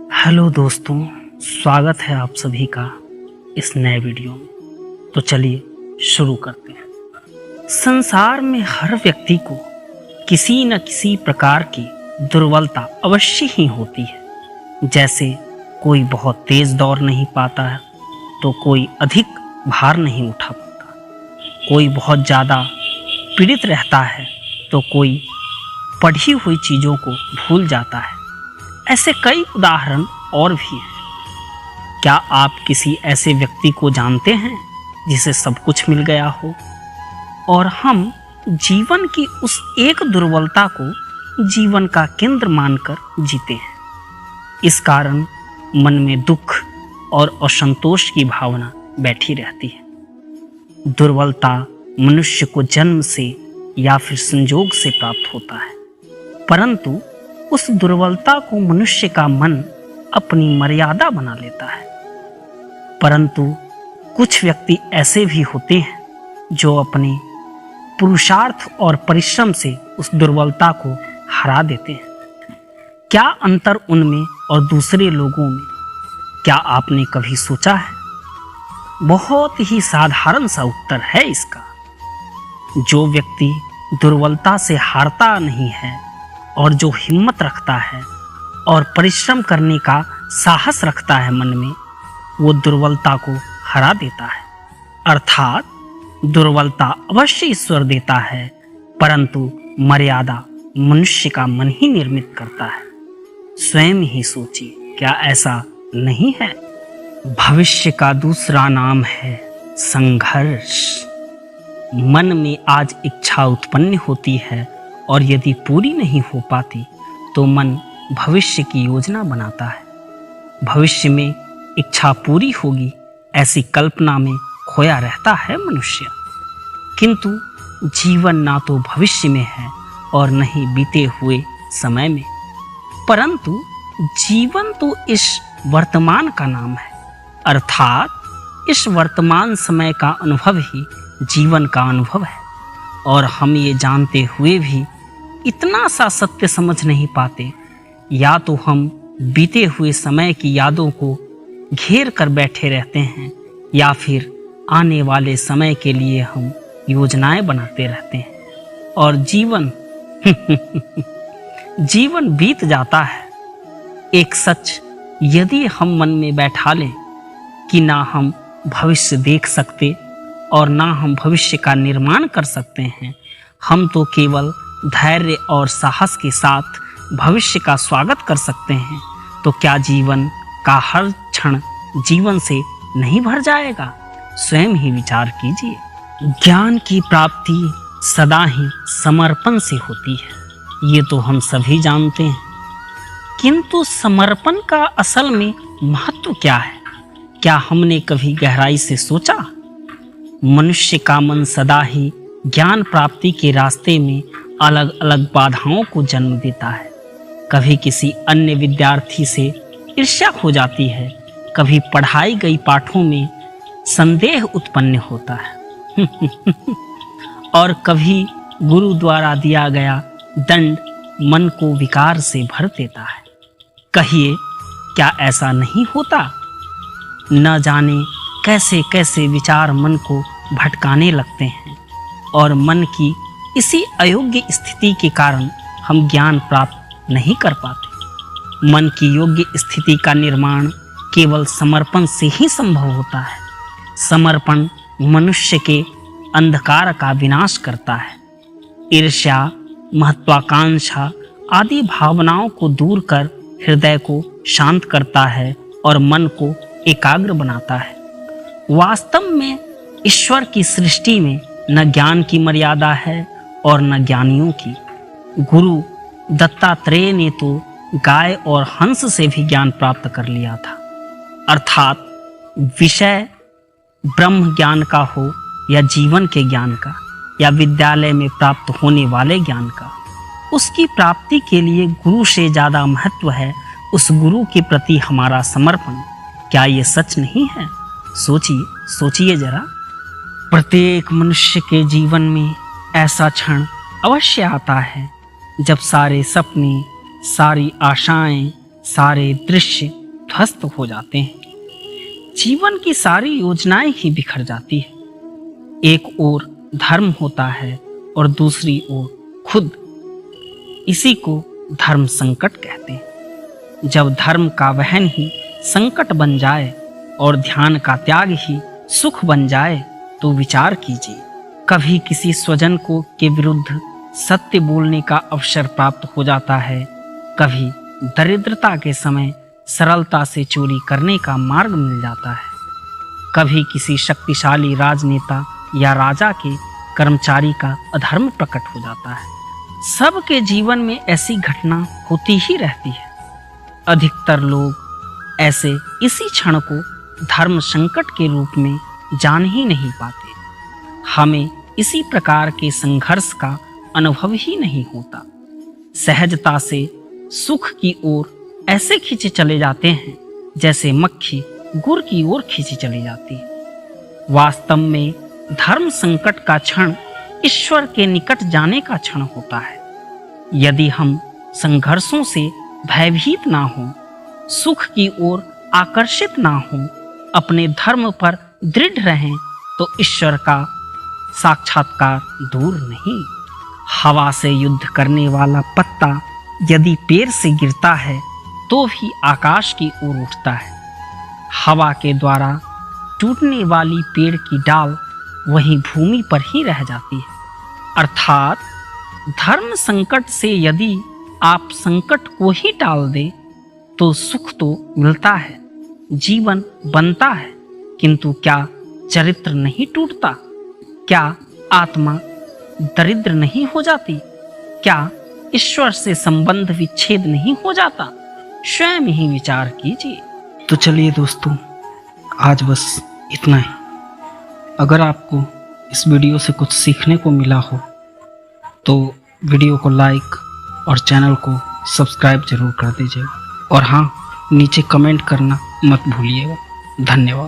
Hello दोस्तों, स्वागत है आप सभी का इस नए वीडियो में। तो चलिए शुरू करते हैं। संसार में हर व्यक्ति को किसी न किसी प्रकार की दुर्बलता अवश्य ही होती है। जैसे कोई बहुत तेज दौड़ नहीं पाता है तो कोई अधिक भार नहीं उठा पाता, कोई बहुत ज़्यादा पीड़ित रहता है तो कोई पढ़ी हुई चीज़ों को भूल जाता है। ऐसे कई उदाहरण और भी हैं। क्या आप किसी ऐसे व्यक्ति को जानते हैं जिसे सब कुछ मिल गया हो और हम जीवन की उस एक दुर्बलता को जीवन का केंद्र मानकर जीते हैं? इस कारण मन में दुख और असंतोष की भावना बैठी रहती है। दुर्बलता मनुष्य को जन्म से या फिर संजोग से प्राप्त होता है, परंतु उस दुर्बलता को मनुष्य का मन अपनी मर्यादा बना लेता है। परंतु कुछ व्यक्ति ऐसे भी होते हैं जो अपने पुरुषार्थ और परिश्रम से उस दुर्बलता को हरा देते हैं। क्या अंतर उनमें और दूसरे लोगों में, क्या आपने कभी सोचा है? बहुत ही साधारण सा उत्तर है इसका। जो व्यक्ति दुर्बलता से हारता नहीं है और जो हिम्मत रखता है और परिश्रम करने का साहस रखता है मन में, वो दुर्बलता को हरा देता है। अर्थात दुर्बलता अवश्य ईश्वर देता है, परंतु मर्यादा मनुष्य का मन ही निर्मित करता है। स्वयं ही सोचिए, क्या ऐसा नहीं है? भविष्य का दूसरा नाम है संघर्ष। मन में आज इच्छा उत्पन्न होती है और यदि पूरी नहीं हो पाती तो मन भविष्य की योजना बनाता है। भविष्य में इच्छा पूरी होगी ऐसी कल्पना में खोया रहता है मनुष्य। किंतु जीवन ना तो भविष्य में है और न ही बीते हुए समय में, परंतु जीवन तो इस वर्तमान का नाम है। अर्थात इस वर्तमान समय का अनुभव ही जीवन का अनुभव है। और हम ये जानते हुए भी इतना सा सत्य समझ नहीं पाते, या तो हम बीते हुए समय की यादों को घेर कर बैठे रहते हैं या फिर आने वाले समय के लिए हम योजनाएं बनाते रहते हैं और जीवन बीत जाता है। एक सच यदि हम मन में बैठा लें कि ना हम भविष्य देख सकते और ना हम भविष्य का निर्माण कर सकते हैं, हम तो केवल धैर्य और साहस के साथ भविष्य का स्वागत कर सकते हैं, तो क्या जीवन का हर क्षण जीवन से नहीं भर जाएगा? स्वयं ही विचार कीजिए। ज्ञान की प्राप्ति सदा ही समर्पण से होती है, ये तो हम सभी जानते हैं। किंतु समर्पण का असल में महत्व क्या है? क्या हमने कभी गहराई से सोचा? मनुष्य का मन सदा ही ज्ञान प्राप्ति के रास्ते में अलग अलग बाधाओं को जन्म देता है। कभी किसी अन्य विद्यार्थी से ईर्ष्या हो जाती है, कभी पढ़ाई गई पाठों में संदेह उत्पन्न होता है और कभी गुरु द्वारा दिया गया दंड मन को विकार से भर देता है। कहिए, क्या ऐसा नहीं होता? न जाने कैसे कैसे विचार मन को भटकाने लगते हैं और मन की इसी अयोग्य स्थिति के कारण हम ज्ञान प्राप्त नहीं कर पाते। मन की योग्य स्थिति का निर्माण केवल समर्पण से ही संभव होता है। समर्पण मनुष्य के अंधकार का विनाश करता है। ईर्ष्या, महत्वाकांक्षा आदि भावनाओं को दूर कर हृदय को शांत करता है और मन को एकाग्र बनाता है। वास्तव में ईश्वर की सृष्टि में न ज्ञान की मर्यादा है और न ज्ञानियों की। गुरु दत्तात्रेय ने तो गाय और हंस से भी ज्ञान प्राप्त कर लिया था। अर्थात विषय ब्रह्म ज्ञान का हो या जीवन के ज्ञान का या विद्यालय में प्राप्त होने वाले ज्ञान का, उसकी प्राप्ति के लिए गुरु से ज़्यादा महत्व है उस गुरु के प्रति हमारा समर्पण। क्या ये सच नहीं है? सोचिए जरा। प्रत्येक मनुष्य के जीवन में ऐसा क्षण अवश्य आता है जब सारे सपने, सारी आशाएं, सारे दृश्य ध्वस्त हो जाते हैं। जीवन की सारी योजनाएं ही बिखर जाती है। एक ओर धर्म होता है और दूसरी ओर खुद। इसी को धर्म संकट कहते हैं। जब धर्म का वहन ही संकट बन जाए और ध्यान का त्याग ही सुख बन जाए तो विचार कीजिए। कभी किसी स्वजन को के विरुद्ध सत्य बोलने का अवसर प्राप्त हो जाता है, कभी दरिद्रता के समय सरलता से चोरी करने का मार्ग मिल जाता है, कभी किसी शक्तिशाली राजनेता या राजा के कर्मचारी का अधर्म प्रकट हो जाता है। सबके जीवन में ऐसी घटना होती ही रहती है। अधिकतर लोग ऐसे इसी क्षण को धर्म संकट के रूप में जान ही नहीं पाते। हमें इसी प्रकार के संघर्ष का अनुभव ही नहीं होता। सहजता से सुख की ओर ऐसे खींचे चले जाते हैं जैसे मक्खी गुड़ की ओर खींची चली जाती है। वास्तव में धर्म संकट का क्षण ईश्वर के निकट जाने का क्षण होता है। यदि हम संघर्षों से भयभीत ना हो, सुख की ओर आकर्षित ना हो, अपने धर्म पर दृढ़ रहें तो ईश्वर का साक्षात्कार दूर नहीं। हवा से युद्ध करने वाला पत्ता यदि पेड़ से गिरता है तो भी आकाश की ओर उठता है। हवा के द्वारा टूटने वाली पेड़ की डाल वहीं भूमि पर ही रह जाती है। अर्थात धर्म संकट से यदि आप संकट को ही टाल दे तो सुख तो मिलता है, जीवन बनता है, किंतु क्या चरित्र नहीं टूटता? क्या आत्मा दरिद्र नहीं हो जाती? क्या ईश्वर से संबंध विच्छेद नहीं हो जाता? स्वयं ही विचार कीजिए। तो चलिए दोस्तों, आज बस इतना ही। अगर आपको इस वीडियो से कुछ सीखने को मिला हो तो वीडियो को लाइक और चैनल को सब्सक्राइब जरूर कर दीजिएगा। और हाँ, नीचे कमेंट करना मत भूलिएगा। धन्यवाद।